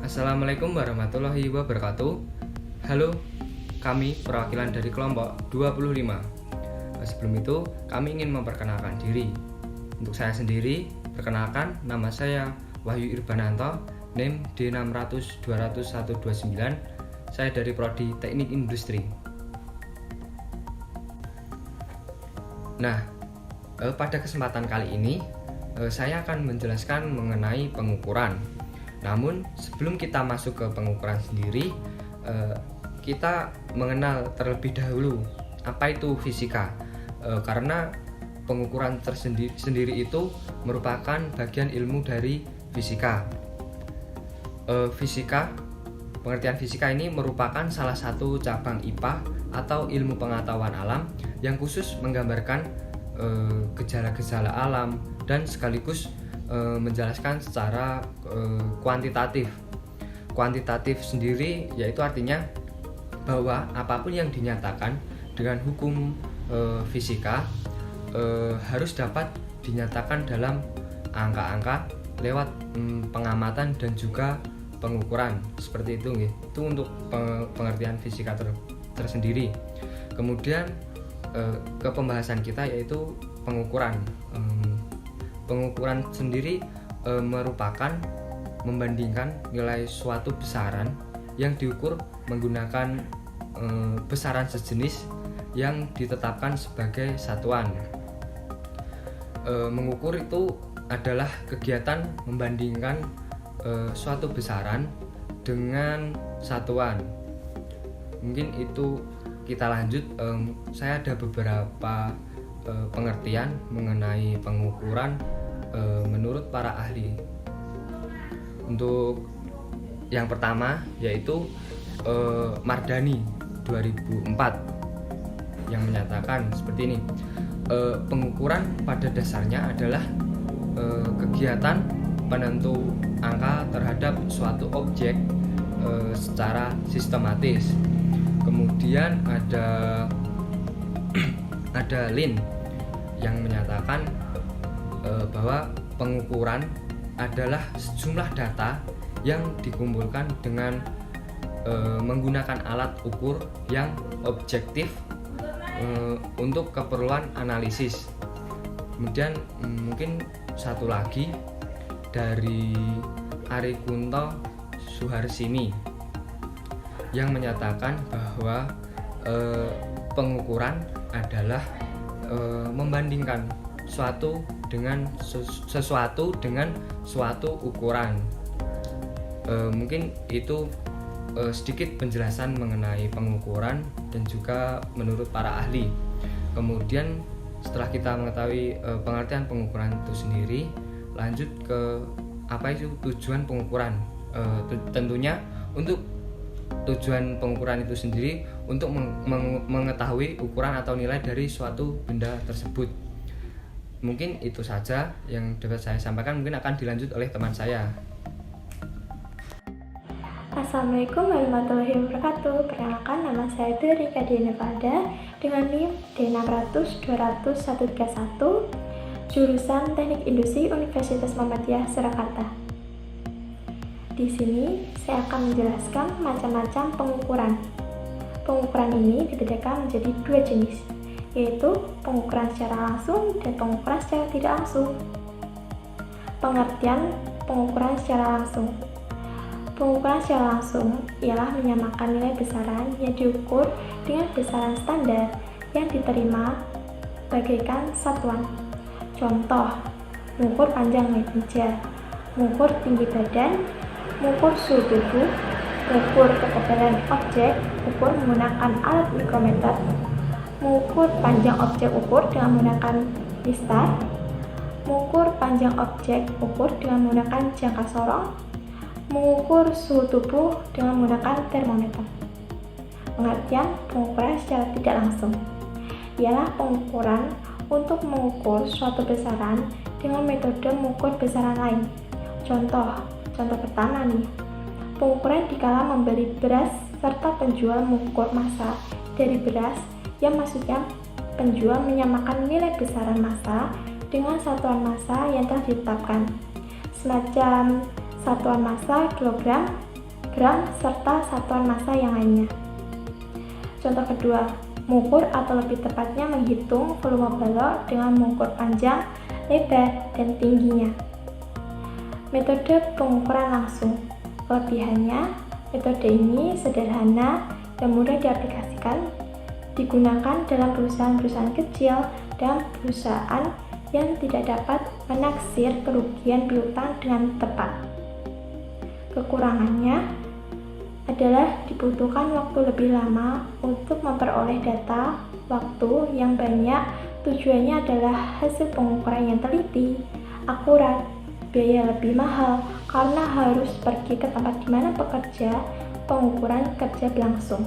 Assalamualaikum warahmatullahi wabarakatuh. Halo, kami perwakilan dari kelompok 25. Sebelum itu, kami ingin memperkenalkan diri. Untuk saya sendiri, perkenalkan, nama saya Wahyu Irbananto, NIM D600-200-129. Saya dari Prodi Teknik Industri. Nah, pada kesempatan kali ini, saya akan menjelaskan mengenai pengukuran. Namun sebelum kita masuk ke pengukuran sendiri, kita mengenal terlebih dahulu apa itu fisika, karena pengukuran sendiri itu merupakan bagian ilmu dari fisika. Pengertian fisika ini merupakan salah satu cabang IPA atau ilmu pengetahuan alam yang khusus menggambarkan gejala-gejala alam dan sekaligus menjelaskan secara kuantitatif. Kuantitatif sendiri yaitu artinya bahwa apapun yang dinyatakan dengan hukum fisika harus dapat dinyatakan dalam angka-angka lewat pengamatan dan juga pengukuran. Seperti itu nggih. Itu untuk pengertian fisika tersendiri. Kemudian ke pembahasan kita yaitu pengukuran. Pengukuran sendiri merupakan membandingkan nilai suatu besaran yang diukur menggunakan besaran sejenis yang ditetapkan sebagai satuan. Mengukur itu adalah kegiatan membandingkan suatu besaran dengan satuan. Mungkin itu kita lanjut. Saya ada beberapa pengertian mengenai pengukuran menurut para ahli. Untuk yang pertama yaitu Mardani 2004 yang menyatakan seperti ini. Pengukuran pada dasarnya adalah kegiatan penentu angka terhadap suatu objek secara sistematis. Kemudian ada Lin yang menyatakan bahwa pengukuran adalah sejumlah data yang dikumpulkan dengan menggunakan alat ukur yang objektif untuk keperluan analisis. Kemudian mungkin satu lagi dari Arikunto Suharsini yang menyatakan bahwa pengukuran adalah membandingkan sesuatu dengan suatu ukuran. Mungkin itu sedikit penjelasan mengenai pengukuran dan juga menurut para ahli. Kemudian setelah kita mengetahui pengertian pengukuran itu sendiri, lanjut ke apa itu tujuan pengukuran. Tentunya untuk tujuan pengukuran itu sendiri untuk mengetahui ukuran atau nilai dari suatu benda tersebut. Mungkin itu saja yang dapat saya sampaikan, mungkin akan dilanjut oleh teman saya. Assalamualaikum warahmatullahi wabarakatuh. Perkenalkan, nama saya Rika Nevada dengan NIM D600-200-131, jurusan Teknik Industri Universitas Muhammadiyah Surakarta. Di sini saya akan menjelaskan macam-macam pengukuran. Pengukuran ini dibedakan menjadi dua jenis, yaitu pengukuran secara langsung dan pengukuran secara tidak langsung. Pengertian pengukuran secara langsung. Pengukuran secara langsung ialah menyamakan nilai besaran yang diukur dengan besaran standar yang diterima bagaikan satuan. Contoh, mengukur panjang meja, mengukur tinggi badan, mengukur suhu tubuh, mengukur ketebalan objek ukur menggunakan alat mikrometer, mengukur panjang objek ukur dengan menggunakan mistar, mengukur panjang objek ukur dengan menggunakan jangka sorong, mengukur suhu tubuh dengan menggunakan termometer. Pengertian pengukuran secara tidak langsung ialah pengukuran untuk mengukur suatu besaran dengan metode mengukur besaran lain. Contoh pertama nih, pengukuran dikala membeli beras serta penjual mengukur massa dari beras, yang maksudnya penjual menyamakan nilai besaran massa dengan satuan massa yang telah ditetapkan. Semacam satuan massa kilogram gram, serta satuan massa yang lainnya. Contoh kedua, mengukur atau lebih tepatnya menghitung volume balok dengan mengukur panjang, lebar, dan tingginya. Metode pengukuran langsung. Kelebihannya, metode ini sederhana dan mudah diaplikasikan, digunakan dalam perusahaan-perusahaan kecil dan perusahaan yang tidak dapat menaksir kerugian piutang dengan tepat. Kekurangannya adalah dibutuhkan waktu lebih lama untuk memperoleh data, waktu yang banyak. Tujuannya adalah hasil pengukuran yang teliti, akurat, biaya lebih mahal karena harus pergi ke tempat di mana pengukuran kerja berlangsung.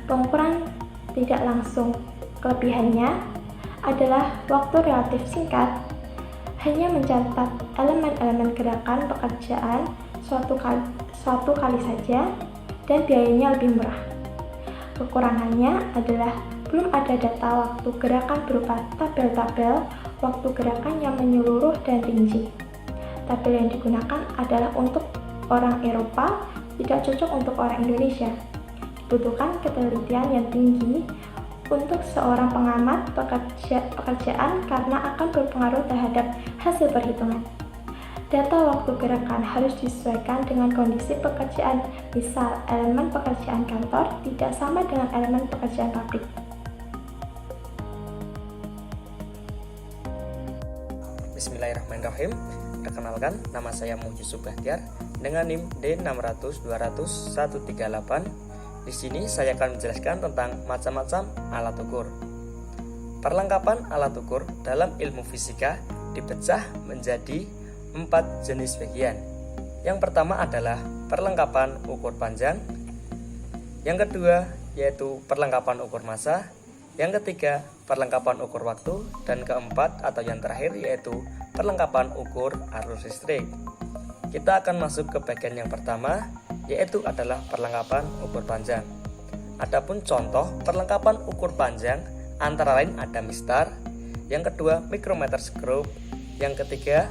Pengukuran tidak langsung, kelebihannya adalah waktu relatif singkat, hanya mencatat elemen-elemen gerakan pekerjaan suatu kali saja, dan biayanya lebih murah. Kekurangannya adalah belum ada data waktu gerakan berupa tabel-tabel waktu gerakan yang menyeluruh dan rinci. Tabel yang digunakan adalah untuk orang Eropa, tidak cocok untuk orang Indonesia. Dibutuhkan ketelitian yang tinggi untuk seorang pengamat pekerjaan karena akan berpengaruh terhadap hasil perhitungan. Data waktu gerakan harus disesuaikan dengan kondisi pekerjaan. Misal, elemen pekerjaan kantor tidak sama dengan elemen pekerjaan pabrik. Bismillahirrahmanirrahim. Perkenalkan, nama saya Muhammad Yusuf Bahtiar dengan NIM D600200-138. Di sini saya akan menjelaskan tentang macam-macam alat ukur. Perlengkapan alat ukur dalam ilmu fisika dipecah menjadi 4 jenis bagian. Yang pertama adalah perlengkapan ukur panjang. Yang kedua yaitu perlengkapan ukur massa. Yang ketiga perlengkapan ukur waktu. Dan keempat atau yang terakhir yaitu perlengkapan ukur arus listrik. Kita akan masuk ke bagian yang pertama, yaitu adalah perlengkapan ukur panjang. Adapun contoh perlengkapan ukur panjang antara lain ada mistar, yang kedua mikrometer skrup, yang ketiga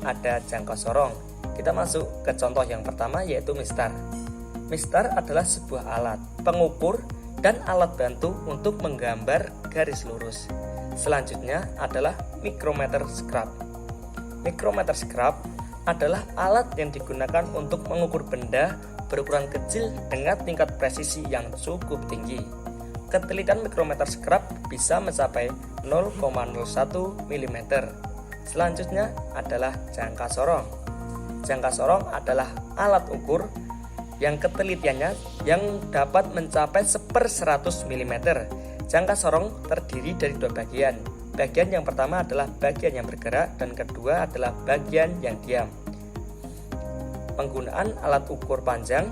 ada jangka sorong. Kita masuk ke contoh yang pertama yaitu mistar. Mistar adalah sebuah alat pengukur dan alat bantu untuk menggambar garis lurus. Selanjutnya adalah mikrometer skrup. Mikrometer skrup adalah alat yang digunakan untuk mengukur benda berukuran kecil dengan tingkat presisi yang cukup tinggi. Ketelitian mikrometer skrup bisa mencapai 0,01 mm. Selanjutnya adalah jangka sorong. Jangka sorong adalah alat ukur yang ketelitiannya yang dapat mencapai 1/100 mm. Jangka sorong terdiri dari 2 bagian. Bagian yang pertama adalah bagian yang bergerak dan kedua adalah bagian yang diam. Penggunaan alat ukur panjang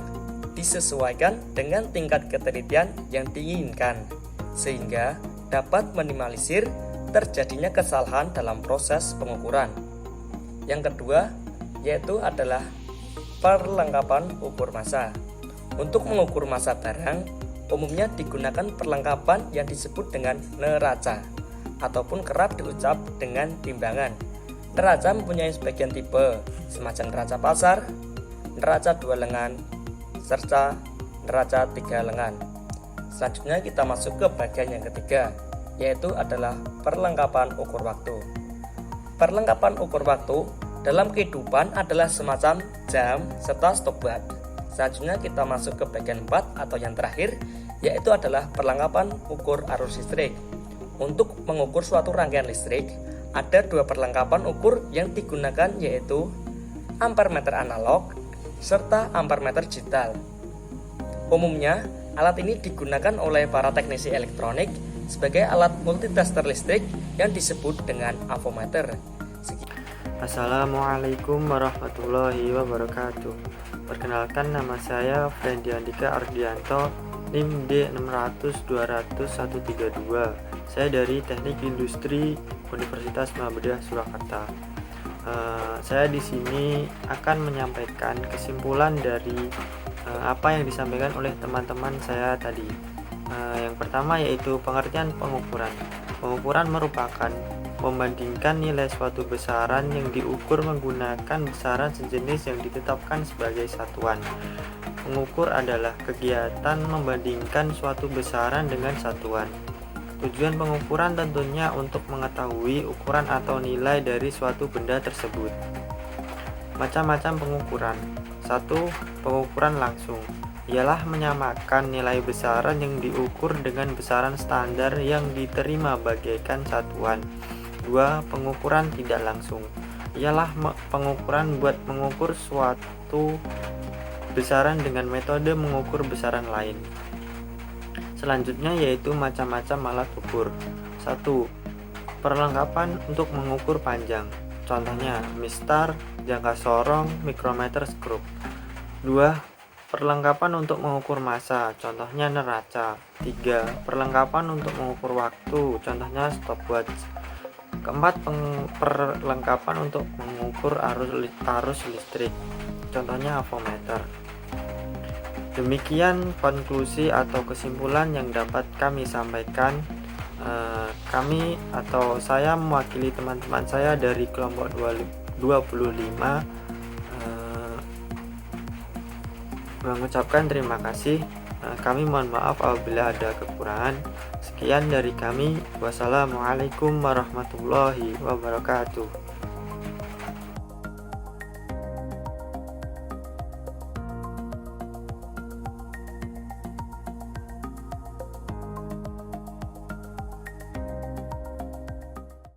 disesuaikan dengan tingkat ketelitian yang diinginkan sehingga dapat minimalisir terjadinya kesalahan dalam proses pengukuran. Yang kedua yaitu adalah perlengkapan ukur massa. Untuk mengukur massa barang umumnya digunakan perlengkapan yang disebut dengan neraca ataupun kerap diucap dengan timbangan. Neraca mempunyai sebagian tipe, semacam neraca pasar, neraca 2 lengan, serta neraca 3 lengan. Selanjutnya kita masuk ke bagian yang ketiga, yaitu adalah perlengkapan ukur waktu. Perlengkapan ukur waktu dalam kehidupan adalah semacam jam serta stopwatch. Selanjutnya kita masuk ke bagian 4 atau yang terakhir, yaitu adalah perlengkapan ukur arus listrik. Untuk mengukur suatu rangkaian listrik, ada 2 perlengkapan ukur yang digunakan yaitu ampermeter analog serta ampermeter digital. Umumnya, alat ini digunakan oleh para teknisi elektronik sebagai alat multitester listrik yang disebut dengan avometer. Assalamualaikum warahmatullahi wabarakatuh. Perkenalkan, nama saya Fendi Andika Ardianto, NIM D600200-132. Saya dari Teknik Industri Universitas Muhammadiyah Surakarta. Saya di sini akan menyampaikan kesimpulan dari apa yang disampaikan oleh teman-teman saya tadi. Yang pertama yaitu pengertian pengukuran. Pengukuran merupakan membandingkan nilai suatu besaran yang diukur menggunakan besaran sejenis yang ditetapkan sebagai satuan. Mengukur adalah kegiatan membandingkan suatu besaran dengan satuan. Tujuan pengukuran tentunya untuk mengetahui ukuran atau nilai dari suatu benda tersebut. Macam-macam pengukuran. 1. Pengukuran langsung. Ialah menyamakan nilai besaran yang diukur dengan besaran standar yang diterima bagaikan satuan. 2. Pengukuran tidak langsung. Ialah pengukuran buat mengukur suatu besaran dengan metode mengukur besaran lain. Selanjutnya yaitu macam-macam alat ukur. 1. Perlengkapan untuk mengukur panjang. Contohnya mistar, jangka sorong, mikrometer, skrup. 2. Perlengkapan untuk mengukur massa, contohnya neraca. 3. Perlengkapan untuk mengukur waktu, contohnya stopwatch. 4. Perlengkapan untuk mengukur arus listrik, contohnya avometer. Demikian konklusi atau kesimpulan yang dapat kami sampaikan. Kami atau saya mewakili teman-teman saya dari kelompok 25 mengucapkan terima kasih. Kami mohon maaf apabila ada kekurangan. Sekian dari kami. Wassalamualaikum warahmatullahi wabarakatuh.